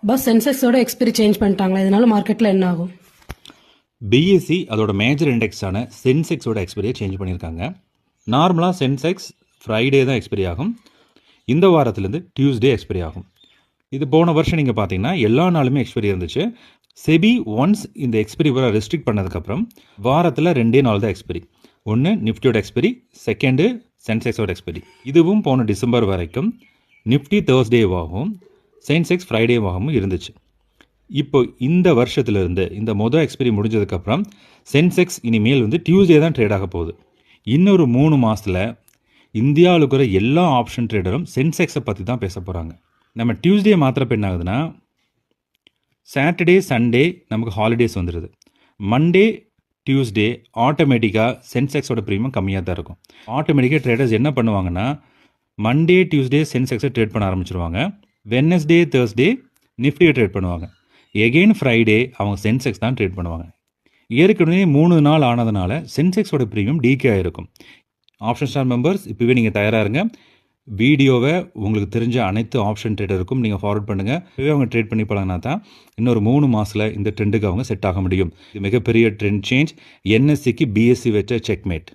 Bus சென்செக்ஸோட expiry change பண்ணிட்டாங்களா, இதனால மார்க்கெட்டில் என்ன ஆகும்? பிஎஸ்சி அதோட மேஜர் இண்டெக்ஸான சென்செக்ஸோட எக்ஸ்பிரியை சேஞ்ச் பண்ணியிருக்காங்க. நார்மலாக சென்செக்ஸ் ஃப்ரைடே தான் எக்ஸ்பிரி ஆகும். இந்த வாரத்துலேருந்து டியூஸ்டே எக்ஸ்பிரி ஆகும். இது போன வருஷம் நீங்கள் பார்த்தீங்கன்னா எல்லா நாளுமே எக்ஸ்பிரி இருந்துச்சு. செபி ஒன்ஸ் இந்த எக்ஸ்பிரி வர ரெஸ்ட்ரிக்ட் பண்ணதுக்கப்புறம் வாரத்தில் 2 நாள் தான் எக்ஸ்பிரி. ஒன்று நிஃப்டியோட எக்ஸ்பிரி, செகண்டு சென்செக்ஸோட எக்ஸ்பிரி. இதுவும் போன டிசம்பர் வரைக்கும் நிஃப்டி தேர்ஸ்டேவாகவும் சென்செக்ஸ் ஃப்ரைடேவாகவும் இருந்துச்சு. இப்போ இந்த வருஷத்துலேருந்து இந்த மொதல் எக்ஸ்பிரி முடிஞ்சதுக்கப்புறம் சென்செக்ஸ் இனிமேல் டியூஸ்டே தான் ட்ரேட் ஆக போகுது. இன்னொரு 3 மாதத்தில் இந்தியாவில் இருக்கிற எல்லா ஆப்ஷன் ட்ரேடரும் சென்செக்ஸை பற்றி தான் பேச போகிறாங்க. நம்ம டியூஸ்டே மாத்திரப்ப என்ன ஆகுதுன்னா, சாட்டர்டே சண்டே நமக்கு ஹாலிடேஸ் வந்துடுது. மண்டே டியூஸ்டே ஆட்டோமேட்டிக்காக சென்செக்ஸோட ப்ரீமியம் கம்மியாக தான் இருக்கும். ஆட்டோமேட்டிக்காக ட்ரேடர்ஸ் என்ன பண்ணுவாங்கன்னா, மண்டே டியூஸ்டே சென்செக்ஸை ட்ரேட் பண்ண ஆரம்பிச்சிருவாங்க. வெட்னஸ்டே தேர்ஸ்டே நிஃப்டியை ட்ரேட் பண்ணுவாங்க. எகெயின் ஃப்ரைடே அவங்க சென்செக்ஸ் தான் ட்ரேட் பண்ணுவாங்க. ஏற்கனவே 3 நாள் ஆனதுனால சென்செக்ஸோட ப்ரீமியம் டிகே ஆகிருக்கும். ஆப்ஷன் ஸ்டார் மெம்பர்ஸ் இப்போவே நீங்கள் தயாராக இருங்க. வீடியோவை உங்களுக்கு தெரிஞ்ச அனைத்து ஆப்ஷன் ட்ரேடருக்கும் நீங்கள் ஃபார்வர்ட் பண்ணுங்கள். இப்போவே அவங்க ட்ரேட் பண்ணி பழகினா தான் இன்னொரு 3 மாதத்தில் இந்த ட்ரெண்டுக்கு அவங்க செட் ஆக முடியும். இது மிகப்பெரிய ட்ரெண்ட் சேஞ்ச். என்எஸ்சிக்கு பிஎஸ்சி வச்ச செக்மேட்.